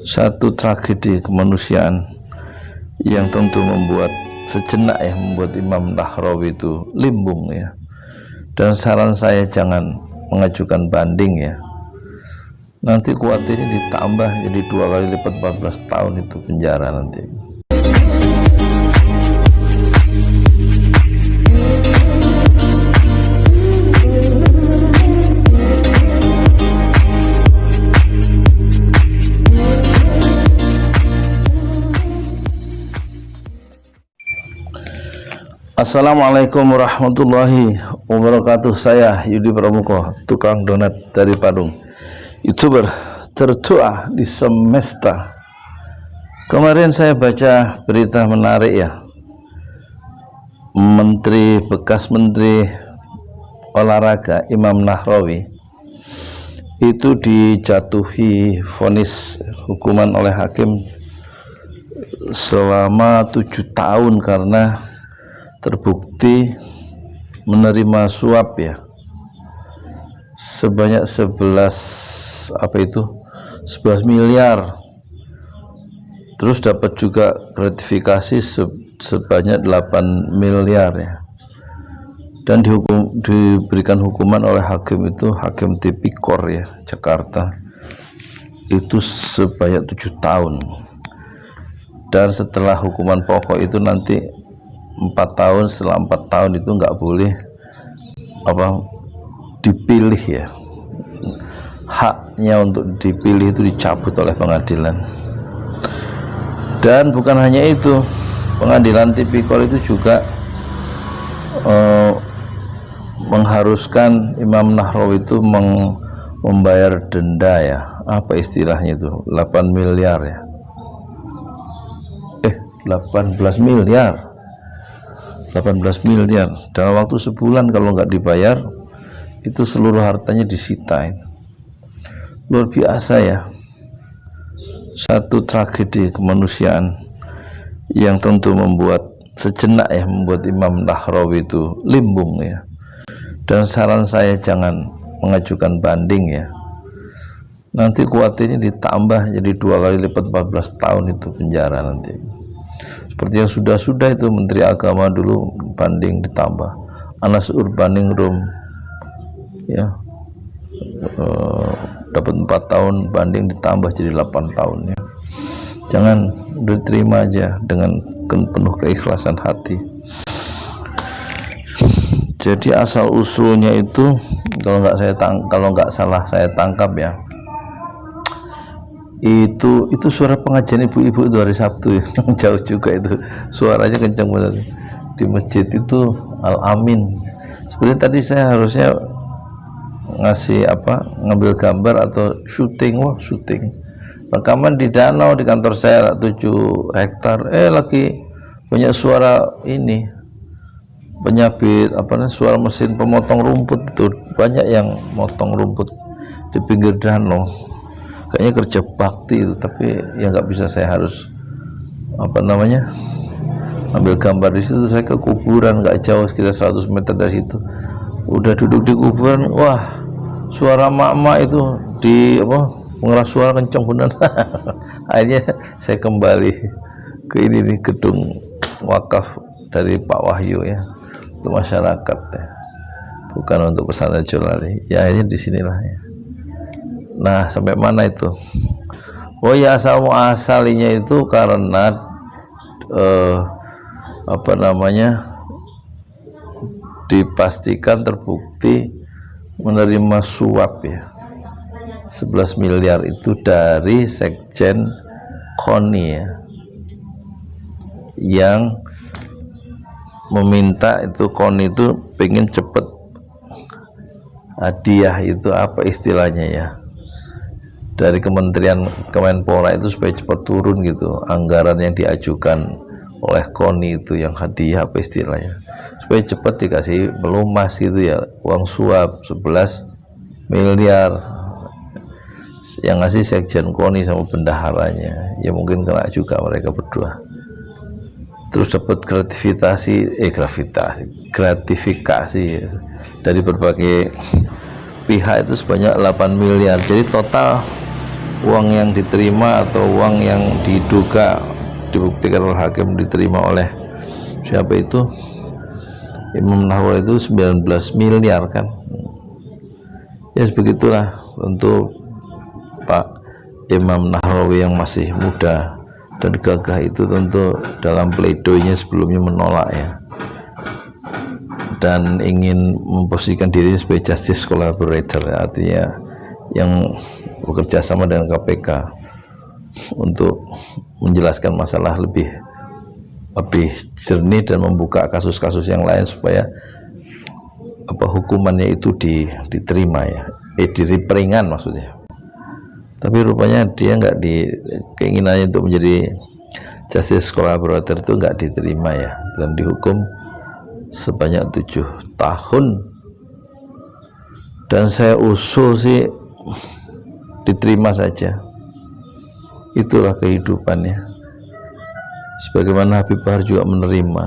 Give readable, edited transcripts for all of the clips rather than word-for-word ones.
satu tragedi kemanusiaan yang tentu membuat sejenak membuat Imam Nahrawi itu limbung ya. Dan saran saya jangan mengajukan banding ya. Nanti kuatirnya ditambah jadi 2 kali lipat 14 tahun itu penjara nanti. Assalamualaikum warahmatullahi wabarakatuh. Saya Yudi Pramuko, tukang donat dari Padung, YouTuber tertua di semesta. Kemarin saya baca berita menarik ya. Bekas Menteri Olahraga Imam Nahrawi itu dijatuhi vonis hukuman oleh hakim selama 7 tahun karena terbukti menerima suap ya sebanyak 11 miliar, terus dapat juga gratifikasi sebanyak 8 miliar ya, dan diberikan hukuman oleh hakim itu Hakim Tipikor ya Jakarta itu sebanyak 7 tahun, dan setelah hukuman pokok itu nanti 4 tahun, setelah 4 tahun itu nggak boleh dipilih ya, haknya untuk dipilih itu dicabut oleh pengadilan. Dan bukan hanya itu, pengadilan Tipikor itu juga mengharuskan Imam Nahrawi itu membayar denda ya, apa istilahnya itu, 8 miliar ya 18 miliar dalam waktu sebulan. Kalau nggak dibayar itu seluruh hartanya disita. Luar biasa ya, satu tragedi kemanusiaan yang tentu membuat sejenak membuat Imam Nahrawi itu limbung ya. Dan saran saya jangan mengajukan banding ya. Nanti kuatirnya ditambah jadi 2 kali lipat 14 tahun itu penjara nanti. Seperti yang sudah itu Menteri Agama dulu banding ditambah, Anas Urbaningrum ya dapat 4 tahun, banding ditambah jadi 8 tahun ya. Jangan, diterima aja dengan penuh keikhlasan hati. Jadi asal usulnya itu kalau nggak salah saya tangkap ya, itu suara pengajian ibu-ibu itu hari Sabtu ya. Jauh juga itu suaranya, kencang banget di masjid itu Al-Amin. Sebenarnya tadi saya harusnya ngambil gambar atau syuting rekaman di danau di kantor saya 7 hektar lagi banyak suara ini penyabit suara mesin pemotong rumput, itu banyak yang motong rumput di pinggir danau. Kayaknya kerja bakti itu, tapi ya nggak bisa, saya harus ambil gambar di situ. Saya ke kuburan nggak jauh, sekitar 100 meter dari situ. Udah duduk di kuburan, wah suara mak-mak itu mengeras suara kencang benar. Akhirnya saya kembali ke ini nih, gedung wakaf dari Pak Wahyu ya, untuk masyarakat ya, bukan untuk pesantren Jolali ya. Akhirnya disinilah ya. Nah, sampai mana itu? Oh ya, asal-muasalinya itu karena dipastikan terbukti menerima suap ya 11 miliar itu dari Sekjen KONI ya, yang meminta itu KONI itu pengen cepet hadiah, itu apa istilahnya ya, dari Kementerian Kemenpora itu supaya cepat turun gitu anggaran yang diajukan oleh KONI itu, yang hadiah apa istilahnya, supaya cepat dikasih melumas gitu ya, uang suap 11 miliar yang ngasih Sekjen KONI sama bendaharanya ya, mungkin kena juga mereka berdua. Terus dapat gratifikasi ya, dari berbagai pihak itu sebanyak 8 miliar. Jadi total uang yang diterima atau uang yang diduga dibuktikan oleh hakim diterima oleh siapa itu Imam Nahrawi itu 19 miliar kan ya, sebegitulah untuk Pak Imam Nahrawi yang masih muda dan gagah itu tentu dalam pleidoinya sebelumnya menolak ya, dan ingin memposisikan diri sebagai justice collaborator ya, artinya yang bekerja sama dengan KPK untuk menjelaskan masalah lebih jernih dan membuka kasus-kasus yang lain supaya hukumannya itu diterima ya, diberi peringan maksudnya. Tapi rupanya dia nggak keinginannya untuk menjadi justice collaborator itu nggak diterima ya, dan dihukum sebanyak 7 tahun. Dan saya usul sih diterima saja, itulah kehidupannya. Sebagaimana Habib Bahar juga menerima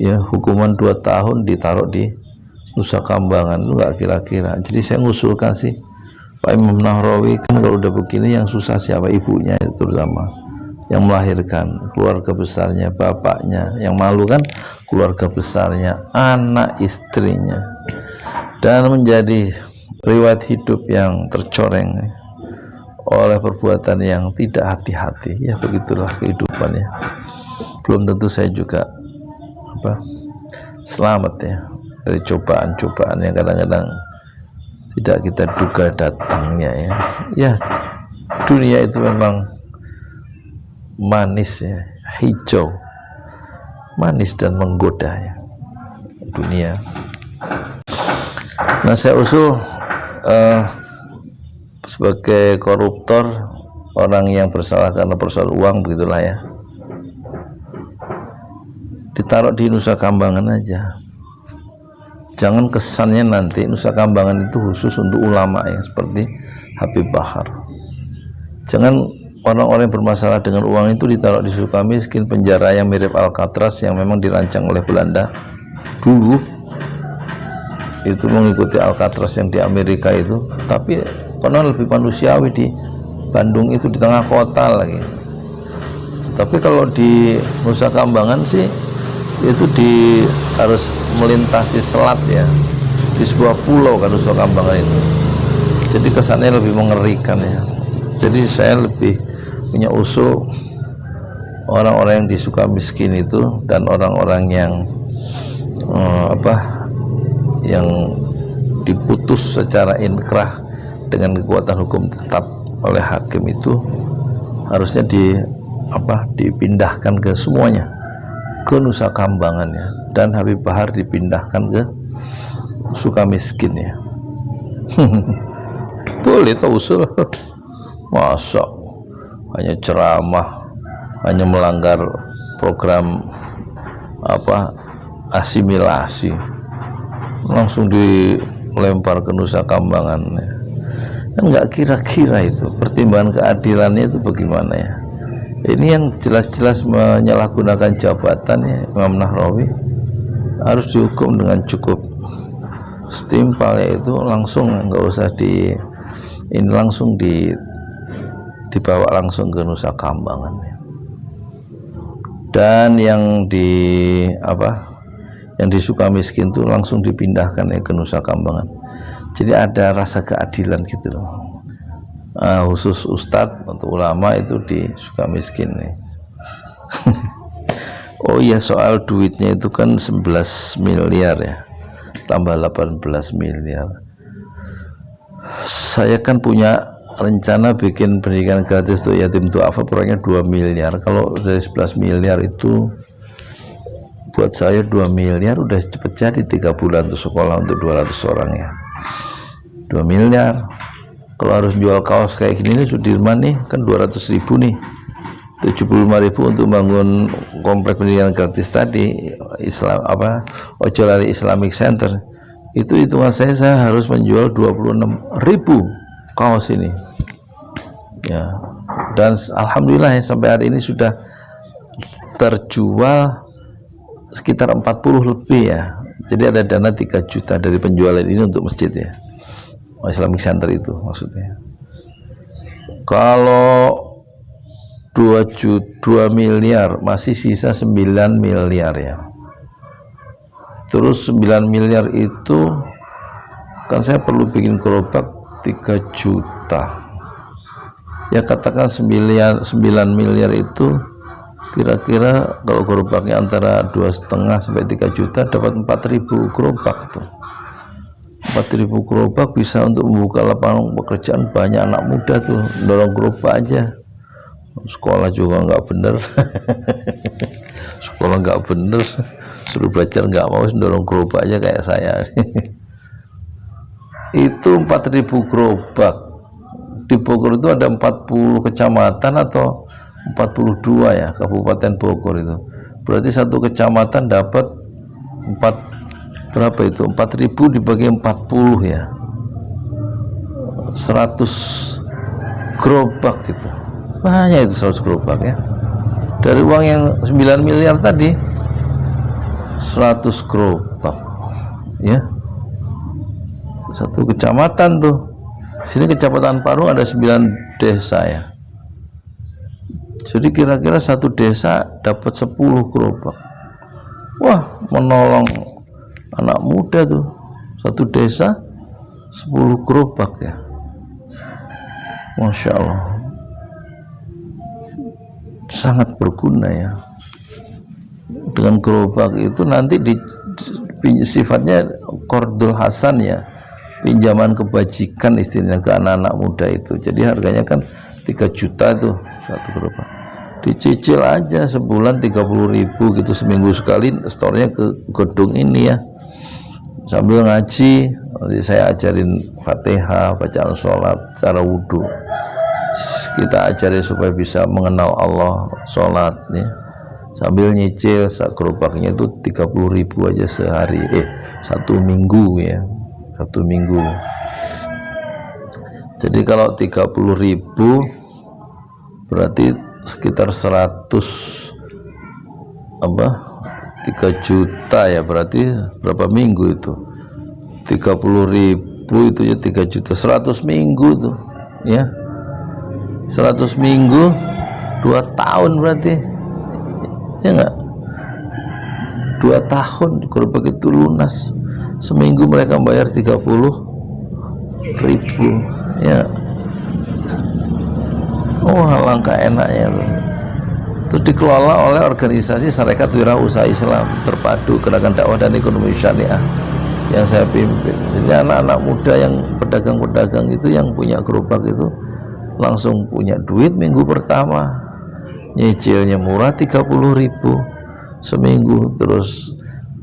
ya hukuman 2 tahun ditaruh di Nusa Kambangan, itu nggak kira-kira. Jadi saya ngusulkan sih Pak Imam Nahrawi, kan kalau udah begini yang susah siapa? Ibunya itu terutama yang melahirkan, keluarga besarnya, bapaknya, yang malu kan keluarga besarnya, anak istrinya, dan menjadi riwayat hidup yang tercoreng oleh perbuatan yang tidak hati-hati ya, begitulah kehidupannya. Belum tentu saya juga selamat ya dari cobaan-cobaan yang kadang-kadang tidak kita duga datangnya ya. Ya, dunia itu memang manis ya, hijau, manis dan menggoda ya dunia. Nah, saya usul sebagai koruptor, orang yang bersalah karena persoalan uang, begitulah ya, ditaruh di Nusa Kambangan aja. Jangan kesannya nanti Nusa Kambangan itu khusus untuk ulama ya, seperti Habib Bahar. Jangan orang-orang yang bermasalah dengan uang itu ditaruh di Sukamiskin, penjara yang mirip Alcatraz yang memang dirancang oleh Belanda dulu. Itu mengikuti Alcatraz yang di Amerika itu, tapi konon lebih manusiawi di Bandung itu, di tengah kota lagi. Tapi kalau di Nusa Kambangan sih itu harus melintasi selat ya, di sebuah pulau kan Nusa Kambangan itu. Jadi kesannya lebih mengerikan ya. Jadi saya lebih punya usul orang-orang yang di Sukamiskin itu dan orang-orang yang yang diputus secara inkrah dengan kekuatan hukum tetap oleh hakim itu harusnya dipindahkan ke semuanya ke Nusa Kambangan ya, dan Habib Bahar dipindahkan ke Sukamiskin ya. Boleh itu usul. Masa hanya ceramah, hanya melanggar program asimilasi langsung dilempar ke Nusa Kambangan ya. Kan nggak kira-kira itu pertimbangan keadilannya itu bagaimana ya. Ini yang jelas-jelas menyalahgunakan jabatannya Imam Nahrawi harus dihukum dengan cukup setimpal, yaitu langsung, nggak usah langsung dibawa langsung ke Nusa Kambangan ya. Dan yang di Sukamiskin itu langsung dipindahkan ya ke Nusa Kambangan. Jadi ada rasa keadilan gitu loh. Khusus ustadz atau ulama itu di Sukamiskin nih. Oh iya, soal duitnya itu kan 11 miliar ya, tambah 18 miliar. Saya kan punya rencana bikin pendidikan gratis untuk yatim duafa, proyeknya 2 miliar. Kalau dari 11 miliar itu buat saya 2 miliar udah cepet jadi 3 bulan untuk sekolah untuk 200 orang ya. 2 miliar. Kalau harus jual kaos kayak gini nih Sudirman nih kan 200.000 nih, 75.000 untuk bangun komplek pendidikan gratis tadi, Ojo Lali Islamic Center. Itu hitungan saya harus menjual 26.000 kaos ini ya. Dan alhamdulillah ya, sampai hari ini sudah terjual sekitar 40 lebih ya. Jadi ada dana 3 juta dari penjualan ini untuk masjid ya, Islamic Center itu maksudnya. Kalau 2 miliar masih sisa 9 miliar ya. Terus 9 miliar itu kan saya perlu bikin gerobak 3 juta. Ya katakan 9 miliar itu kira-kira kalau gerobaknya antara 2,5 sampai 3 juta dapat 4.000 gerobak tuh. 4.000 gerobak bisa untuk membuka lapangan pekerjaan banyak anak muda tuh, dorong gerobak aja. Sekolah juga nggak bener. Sekolah nggak bener, suruh belajar nggak mau, dorong gerobak aja kayak saya. Itu 4.000 gerobak. Di Bogor itu ada 40 kecamatan atau 42 ya, Kabupaten Bogor itu. Berarti satu kecamatan dapat 4.000 dibagi 40 ya, 100 gerobak gitu. Banyak itu 100 gerobak ya. Dari uang yang 9 miliar tadi 100 gerobak ya. Satu kecamatan tuh. Sini Kecamatan Parung ada 9 desa ya. Jadi kira-kira satu desa dapat 10 gerobak. Wah, menolong anak muda tuh. Satu desa 10 gerobak ya. Masya Allah, sangat berguna ya. Dengan gerobak itu nanti sifatnya qardul hasan ya, pinjaman kebajikan istilahnya ke anak-anak muda itu. Jadi harganya kan 3 juta tuh satu gerobak. Dicicil aja sebulan 30.000 gitu, seminggu sekali store-nya ke gedung ini ya. Sambil ngaji, nanti saya ajarin Fatihah, bacaan sholat, cara wudhu. Kita ajarin supaya bisa mengenal Allah, sholat ya. Sambil nyicil, gerobaknya itu 30.000 aja sehari, satu minggu ya, satu minggu. Jadi kalau 30.000 berarti sekitar 3 juta ya, berarti berapa minggu itu? 30.000 itu ya 3 juta, 100 minggu tuh ya. 100 minggu 2 tahun berarti ya enggak? 2 tahun gerobak itu lunas. Seminggu mereka bayar 30.000 ya. Oh, alangkah enaknya tuh. Itu dikelola oleh organisasi Sarekat Wirausaha Islam Terpadu Gerakan Dakwah dan Ekonomi Syariah yang saya pimpin. Jadi anak-anak muda yang pedagang-pedagang itu yang punya gerobak itu langsung punya duit minggu pertama, nyicilnya murah 30.000 seminggu. Terus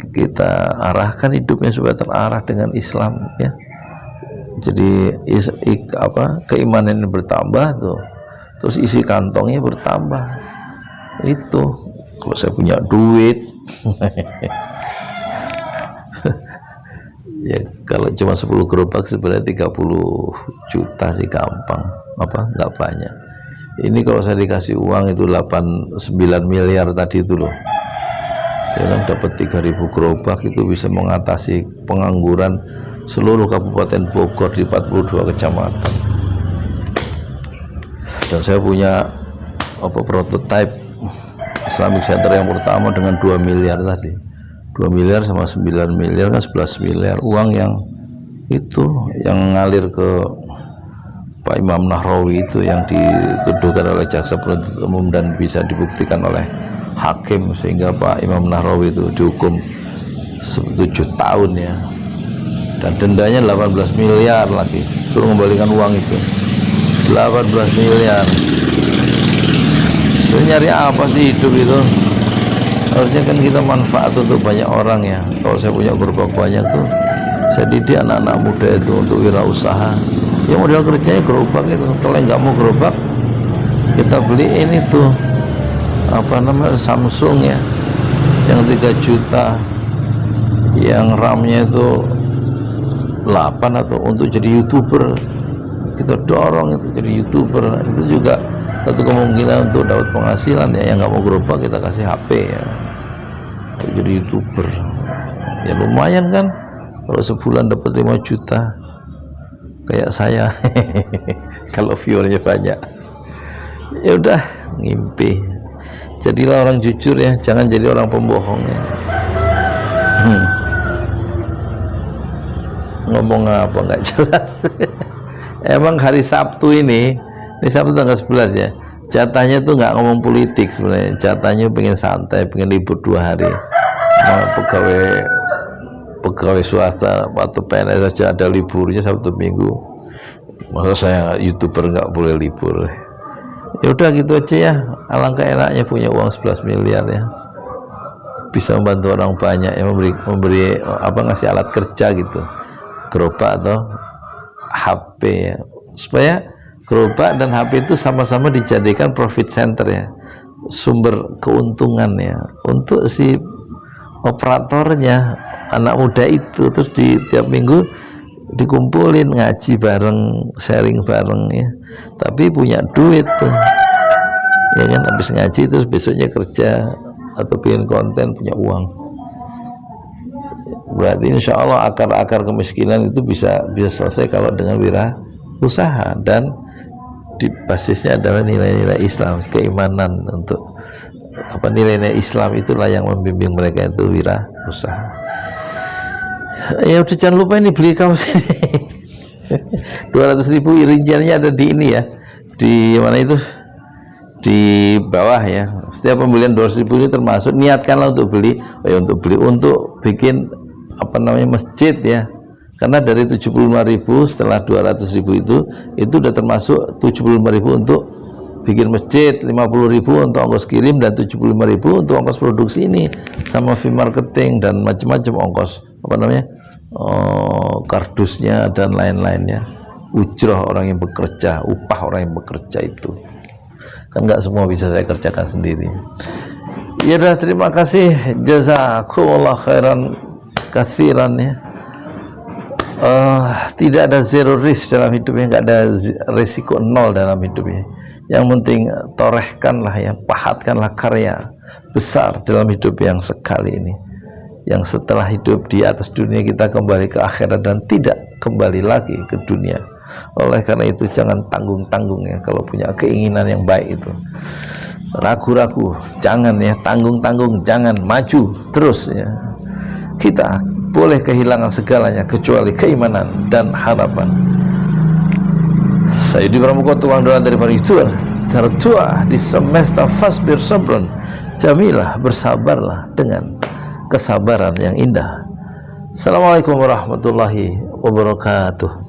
kita arahkan hidupnya supaya terarah dengan Islam ya. Jadi keimanannya bertambah tuh, terus isi kantongnya bertambah. Itu kalau saya punya duit ya, kalau cuma 10 gerobak sebenarnya 30 juta sih gampang, nggak banyak. Ini kalau saya dikasih uang itu 9 miliar tadi itu loh ya kan, dapat 3.000 gerobak itu bisa mengatasi pengangguran seluruh Kabupaten Bogor di 42 kecamatan. Dan saya punya prototipe Islamic Center yang pertama dengan 2 miliar tadi. 2 miliar sama 9 miliar kan 11 miliar uang yang itu yang ngalir ke Pak Imam Nahrawi itu, yang dituduhkan oleh jaksa penuntut umum dan bisa dibuktikan oleh hakim sehingga Pak Imam Nahrawi itu dihukum 7 tahun ya, dan dendanya 18 miliar lagi, suruh mengembalikan uang itu 18 miliar. Itu nyari apa sih hidup itu? Harusnya kan kita manfaat untuk banyak orang ya. Kalau saya punya gerobak banyak tuh, saya didik anak-anak muda itu untuk wirausaha. Ya modal kerjanya gerobak itu. Kalau nggak mau gerobak, kita beliin itu Samsung ya, yang 3 juta, yang RAM-nya itu 8 atau untuk jadi YouTuber. Kita dorong itu jadi YouTuber. Itu juga satu kemungkinan untuk dapat penghasilan ya. Yang nggak mau gerobak kita kasih HP ya, jadi YouTuber ya, lumayan kan kalau sebulan dapat 5 juta kayak saya. Kalau viewernya banyak, ya udah ngimpi. Jadilah orang jujur ya, jangan jadi orang pembohong ya. Ngomong apa nggak jelas. Emang hari Sabtu ini Sabtu tanggal 11 ya, jatahnya tuh nggak ngomong politik sebenarnya, jatahnya pengen santai, pengen libur 2 hari. Nah, pegawai swasta atau PNS saja ada liburnya Sabtu Minggu, masa saya YouTuber nggak boleh libur? Ya udah gitu aja ya, alangkah enaknya punya uang 11 miliar ya, bisa membantu orang banyak ya, memberi apa, ngasih alat kerja gitu, gerobak atau HP ya, supaya gerobak dan HP itu sama-sama dijadikan profit center ya, sumber keuntungan ya, untuk si operatornya, anak muda itu. Terus di tiap minggu dikumpulin, ngaji bareng, sharing bareng ya, tapi punya duit tuh ya kan, habis ngaji terus besoknya kerja atau bikin konten, punya uang. Berarti insya Allah akar-akar kemiskinan itu bisa selesai kalau dengan wirausaha, dan di basisnya adalah nilai-nilai Islam, keimanan. Untuk apa, nilai-nilai Islam itulah yang membimbing mereka itu wirausaha. Ya udah, jangan lupa ini beli kaos ini. 200.000, rinciannya ada di ini ya, di mana itu, di bawah ya. Setiap pembelian 200.000 ini termasuk, niatkanlah untuk beli, untuk bikin apa namanya, masjid ya. Karena dari 75.000 setelah 200.000 itu udah termasuk 75.000 untuk bikin masjid, 50.000 untuk ongkos kirim, dan 75.000 untuk ongkos produksi ini sama fee marketing dan macam-macam ongkos apa namanya, kardusnya dan lain-lainnya, ujrah orang yang bekerja, upah orang yang bekerja itu kan nggak semua bisa saya kerjakan sendiri. Ya udah, terima kasih, jazakumullah khairan katsiran ya. Tidak ada zero risk dalam hidupnya, nggak ada risiko nol dalam hidupnya. Yang penting torehkanlah ya, pahatkanlah karya besar dalam hidup yang sekali ini, yang setelah hidup di atas dunia kita kembali ke akhirat dan tidak kembali lagi ke dunia. Oleh karena itu jangan tanggung-tanggung ya, kalau punya keinginan yang baik itu ragu-ragu jangan ya, tanggung-tanggung jangan, maju terus ya. Kita boleh kehilangan segalanya kecuali keimanan dan harapan. Saya di Pramuka, tukang doa dari Parisuar, tertua di semesta, fasbir sabran jamilah, bersabarlah dengan kesabaran yang indah. Assalamualaikum warahmatullahi wabarakatuh.